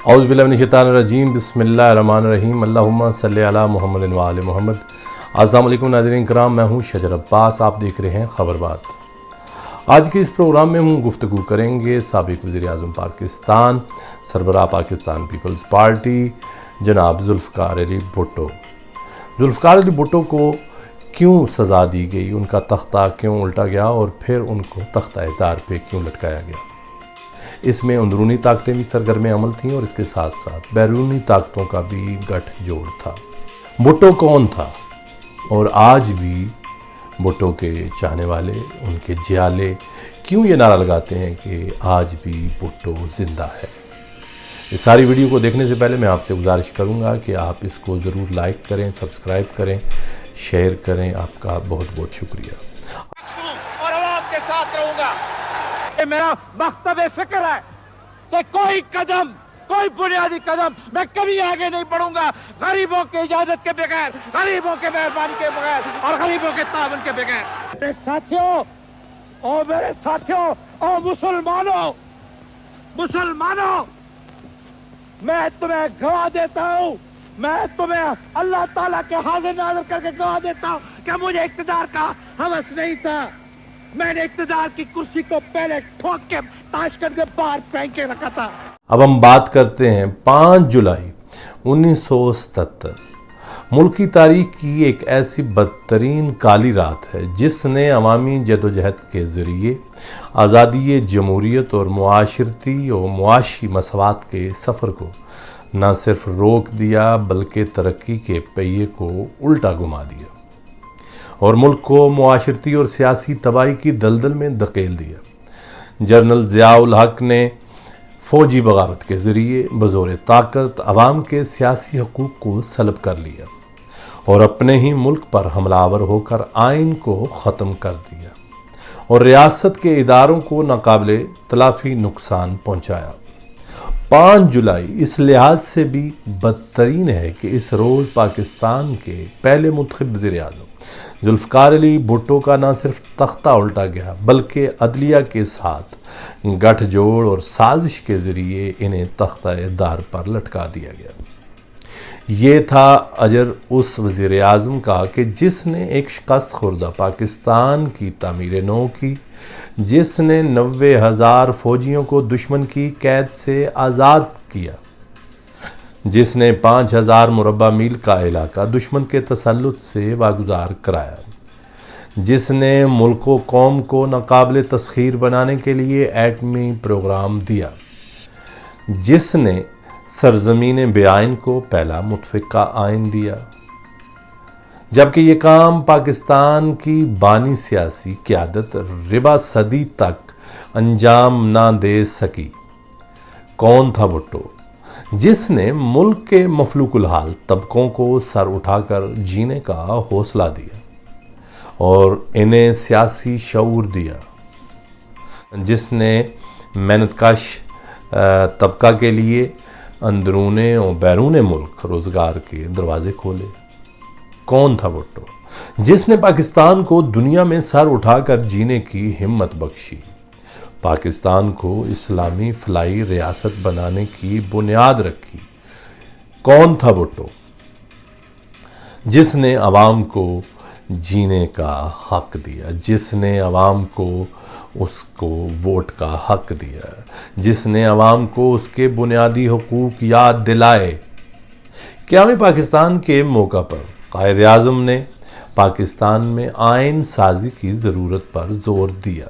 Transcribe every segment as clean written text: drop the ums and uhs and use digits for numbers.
اعوذ باللہ من الشیطان الرجیم، بسم اللہ الرحمن الرحیم، اللہم صلی علی محمد و آل محمد۔ السلام علیکم ناظرین کرام، میں ہوں شجر عباس، آپ دیکھ رہے ہیں خبر بات۔ آج کے اس پروگرام میں گفتگو کریں گے سابق وزیر اعظم پاکستان، سربراہ پاکستان پیپلز پارٹی جناب ذوالفقار علی بھٹو۔ ذوالفقار علی بھٹو کو کیوں سزا دی گئی، ان کا تختہ کیوں الٹا گیا اور پھر ان کو تختہ دار پہ کیوں لٹکایا گیا؟ اس میں اندرونی طاقتیں بھی سرگرم عمل تھیں اور اس کے ساتھ ساتھ بیرونی طاقتوں کا بھی گٹھ جوڑ تھا۔ بھٹو کون تھا؟ اور آج بھی بھٹو کے چاہنے والے، ان کے جیالے کیوں یہ نعرہ لگاتے ہیں کہ آج بھی بھٹو زندہ ہے؟ اس ساری ویڈیو کو دیکھنے سے پہلے میں آپ سے گزارش کروں گا کہ آپ اس کو ضرور لائک کریں، سبسکرائب کریں، شیئر کریں۔ آپ کا بہت بہت شکریہ۔ اور عوام کے ساتھ رہوں گا۔ یہ میرا مکتب فکر ہے کہ کوئی قدم، کوئی بنیادی قدم میں کبھی آگے نہیں بڑھوں گا غریبوں کی اجازت کے بغیر، غریبوں کے مہربانی کے بغیر اور غریبوں کے تعاون کے بغیر۔ میرے ساتھیوں اور مسلمانوں، میں تمہیں گواہ دیتا ہوں، میں تمہیں اللہ تعالیٰ کے حاضر ناظر کر کے گواہ دیتا ہوں کہ مجھے اقتدار کا ہوس نہیں تھا۔ میں نے اقتدار کی کرسی کو پہلے ٹھوک کے تاشکند کے باہر پھینک کے رکھا تھا۔ اب ہم بات کرتے ہیں 5 جولائی 1977۔ ملک کی تاریخ کی ایک ایسی بدترین کالی رات ہے جس نے عوامی جدوجہد کے ذریعے آزادی جمہوریت اور معاشرتی اور معاشی مساوات کے سفر کو نہ صرف روک دیا بلکہ ترقی کے پہیے کو الٹا گھما دیا اور ملک کو معاشرتی اور سیاسی تباہی کی دلدل میں دھکیل دیا۔ جنرل ضیاء الحق نے فوجی بغاوت کے ذریعے بزور طاقت عوام کے سیاسی حقوق کو سلب کر لیا اور اپنے ہی ملک پر حملہ آور ہو کر آئین کو ختم کر دیا اور ریاست کے اداروں کو ناقابل تلافی نقصان پہنچایا۔ 5 جولائی اس لحاظ سے بھی بدترین ہے کہ اس روز پاکستان کے پہلے منتخب وزیر اعظم ذوالفقار علی بھٹو کا نہ صرف تختہ الٹا گیا بلکہ عدلیہ کے ساتھ گٹھ جوڑ اور سازش کے ذریعے انہیں تختہ دار پر لٹکا دیا گیا۔ یہ تھا اجر اس وزیر اعظم کا کہ جس نے ایک شکست خوردہ پاکستان کی تعمیر نو کی، جس نے 90,000 فوجیوں کو دشمن کی قید سے آزاد کیا، جس نے 5,000 مربع میل کا علاقہ دشمن کے تسلط سے واگزار کرایا، جس نے ملک و قوم کو ناقابل تسخیر بنانے کے لیے ایٹمی پروگرام دیا، جس نے سرزمین بے آئین کو پہلا متفقہ آئین دیا، جبکہ یہ کام پاکستان کی بانی سیاسی قیادت ربع صدی تک انجام نہ دے سکی۔ کون تھا بھٹو؟ جس نے ملک کے مفلوک الحال طبقوں کو سر اٹھا کر جینے کا حوصلہ دیا اور انہیں سیاسی شعور دیا، جس نے محنت کش طبقہ کے لیے اندرون اور بیرون ملک روزگار کے دروازے کھولے۔ کون تھا بھٹو؟ جس نے پاکستان کو دنیا میں سر اٹھا کر جینے کی ہمت بخشی، پاکستان کو اسلامی فلاحی ریاست بنانے کی بنیاد رکھی۔ کون تھا بھٹو؟ جس نے عوام کو جینے کا حق دیا، جس نے عوام کو اس کو ووٹ کا حق دیا، جس نے عوام کو اس کے بنیادی حقوق یاد دلائے۔ قیام پاکستان کے موقع پر قائد اعظم نے پاکستان میں آئین سازی کی ضرورت پر زور دیا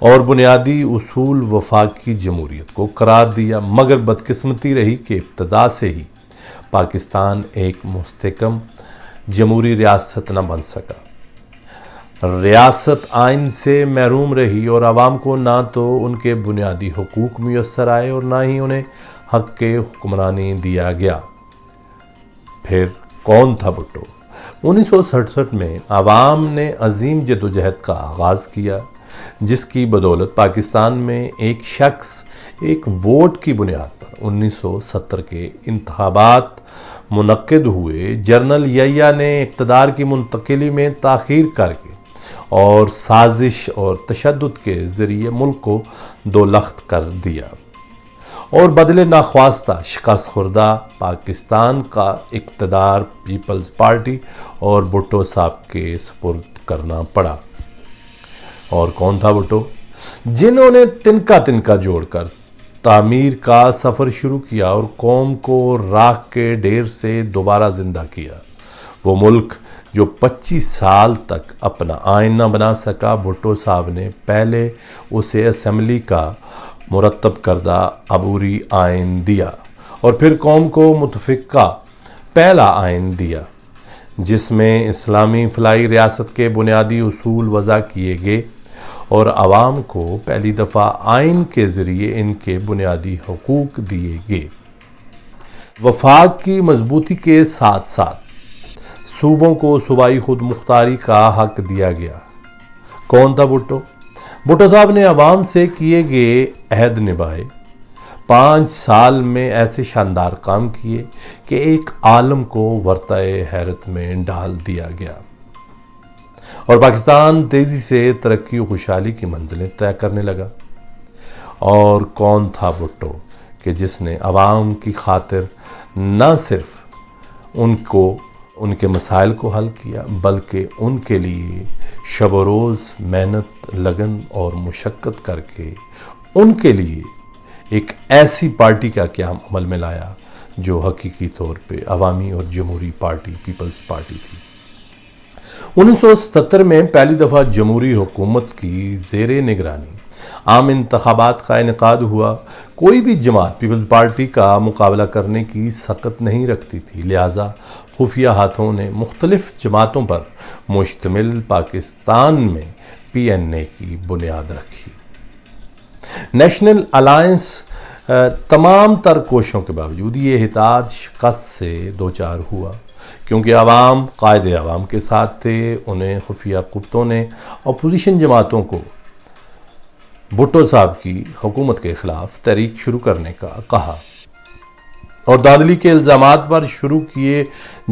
اور بنیادی اصول وفاقی جمہوریت کو قرار دیا، مگر بدقسمتی رہی کہ ابتدا سے ہی پاکستان ایک مستحکم جمہوری ریاست نہ بن سکا۔ ریاست آئین سے محروم رہی اور عوام کو نہ تو ان کے بنیادی حقوق میسر آئے اور نہ ہی انہیں حق کے حکمرانی دیا گیا۔ پھر کون تھا بھٹو؟ 1967 میں عوام نے عظیم جدوجہد کا آغاز کیا جس کی بدولت پاکستان میں ایک شخص ایک ووٹ کی بنیاد پر 1970 کے انتخابات منعقد ہوئے۔ جنرل یحییٰ نے اقتدار کی منتقلی میں تاخیر کر کے اور سازش اور تشدد کے ذریعے ملک کو دو لخت کر دیا اور بدلے ناخواستہ شکست خوردہ پاکستان کا اقتدار پیپلز پارٹی اور بھٹو صاحب کے سپرد کرنا پڑا۔ اور کون تھا بھٹو؟ جنہوں نے تنکا جوڑ کر تعمیر کا سفر شروع کیا اور قوم کو راکھ کے ڈھیر سے دوبارہ زندہ کیا۔ وہ ملک جو 25 سال تک اپنا آئین نہ بنا سکا، بھٹو صاحب نے پہلے اسے اسمبلی کا مرتب کردہ عبوری آئین دیا اور پھر قوم کو متفقہ پہلا آئین دیا، جس میں اسلامی فلاحی ریاست کے بنیادی اصول وضع کیے گئے اور عوام کو پہلی دفعہ آئین کے ذریعے ان کے بنیادی حقوق دیے گئے۔ وفاق کی مضبوطی کے ساتھ ساتھ صوبوں کو صوبائی خود مختاری کا حق دیا گیا۔ کون تھا بھٹو؟ بھٹو صاحب نے عوام سے کیے گئے عہد نبھائے۔ 5 سال میں ایسے شاندار کام کیے کہ ایک عالم کو ورطۂ حیرت میں ڈال دیا گیا اور پاکستان تیزی سے ترقی و خوشحالی کی منزلیں طے کرنے لگا۔ اور کون تھا بھٹو کہ جس نے عوام کی خاطر نہ صرف ان کے مسائل کو حل کیا بلکہ ان کے لیے شب و روز محنت، لگن اور مشقت کر کے ان کے لیے ایک ایسی پارٹی کا قیام عمل میں لایا جو حقیقی طور پہ عوامی اور جمہوری پارٹی پیپلز پارٹی تھی۔ 1977 میں پہلی دفعہ جمہوری حکومت کی زیر نگرانی عام انتخابات کا انعقاد ہوا۔ کوئی بھی جماعت پیپلز پارٹی کا مقابلہ کرنے کی سخت نہیں رکھتی تھی، لہٰذا خفیہ ہاتھوں نے مختلف جماعتوں پر مشتمل پاکستان میں PNA کی بنیاد رکھی۔ نیشنل الائنس تمام تر کوششوں کے باوجود یہ اتحاد شکست سے دوچار ہوا، کیونکہ عوام قائد عوام کے ساتھ تھے۔ انہیں خفیہ قوتوں نے اپوزیشن جماعتوں کو بھٹو صاحب کی حکومت کے خلاف تحریک شروع کرنے کا کہا اور دھاندلی کے الزامات پر شروع کیے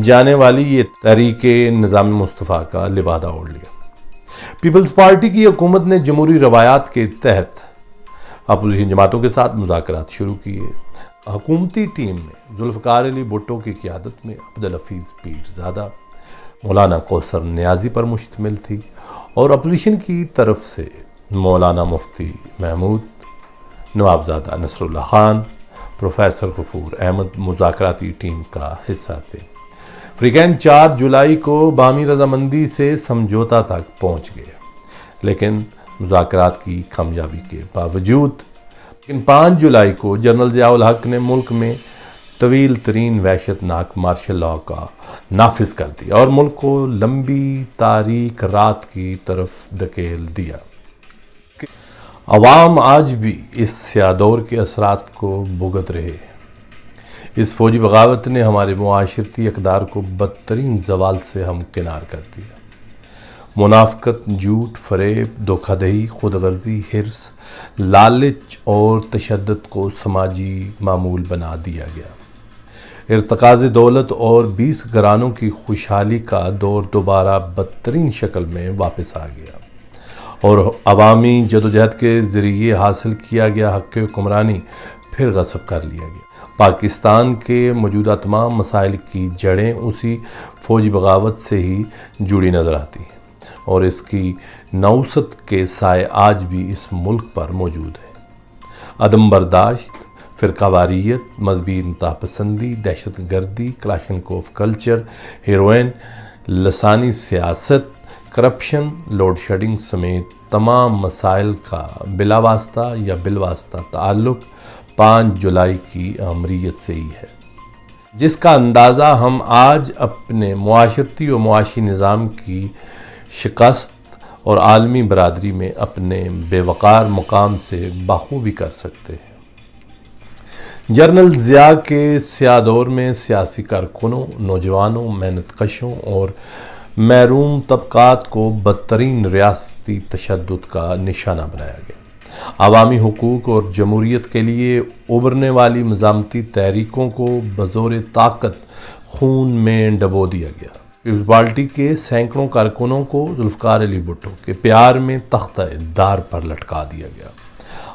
جانے والی یہ تحریک نظام مصطفیٰ کا لبادہ اوڑھ لیا۔ پیپلز پارٹی کی حکومت نے جمہوری روایات کے تحت اپوزیشن جماعتوں کے ساتھ مذاکرات شروع کیے۔ حکومتی ٹیم میں ذوالفقار علی بھٹو کی قیادت میں عبدالحفیظ پیرزادہ، مولانا کوثر نیازی پر مشتمل تھی اور اپوزیشن کی طرف سے مولانا مفتی محمود، نوابزادہ نصر اللہ خان، پروفیسر غفور احمد مذاکراتی ٹیم کا حصہ تھے۔ فریقین 4 جولائی کو باہمی رضامندی سے سمجھوتا تک پہنچ گئے، لیکن مذاکرات کی کامیابی کے باوجود 5 جولائی کو جنرل ضیاء الحق نے ملک میں طویل ترین وحشت ناک مارشل لاء کا نافذ کر دیا اور ملک کو لمبی تاریک رات کی طرف دھکیل دیا۔ عوام آج بھی اس سیاہ دور کے اثرات کو بھگت رہے ہیں۔ اس فوجی بغاوت نے ہمارے معاشرتی اقدار کو بدترین زوال سے ہمکنار کر دیا۔ منافقت، جھوٹ، فریب، دھوکہ دہی، خود غرضی، حرص، لالچ اور تشدد کو سماجی معمول بنا دیا گیا۔ ارتکاز دولت اور 20 گھرانوں کی خوشحالی کا دور دوبارہ بدترین شکل میں واپس آ گیا اور عوامی جدوجہد کے ذریعے حاصل کیا گیا حق حکمرانی پھر غصب کر لیا گیا۔ پاکستان کے موجودہ تمام مسائل کی جڑیں اسی فوجی بغاوت سے ہی جڑی نظر آتی ہیں اور اس کی نوست کے سائے آج بھی اس ملک پر موجود ہے۔ عدم برداشت، فرقہ واریت، مذہبی انتہا پسندی، دہشت گردی، کلاشنکوف کلچر، ہیروئن، لسانی سیاست، کرپشن، لوڈ شیڈنگ سمیت تمام مسائل کا بلا واسطہ یا بالواسطہ تعلق 5 جولائی کی آمریت سے ہی ہے، جس کا اندازہ ہم آج اپنے معاشرتی و معاشی نظام کی شکست اور عالمی برادری میں اپنے بے وقار مقام سے بخوبی کر سکتے ہیں۔ جنرل ضیاء کے سیاہ دور میں سیاسی کارکنوں، نوجوانوں، محنت کشوں اور محروم طبقات کو بدترین ریاستی تشدد کا نشانہ بنایا گیا۔ عوامی حقوق اور جمہوریت کے لیے ابھرنے والی مزاحمتی تحریکوں کو بزور طاقت خون میں ڈبو دیا گیا۔ پیپلز پارٹی کے سینکڑوں کارکنوں کو ذوالفقار علی بھٹو کے پیار میں تختہ دار پر لٹکا دیا گیا۔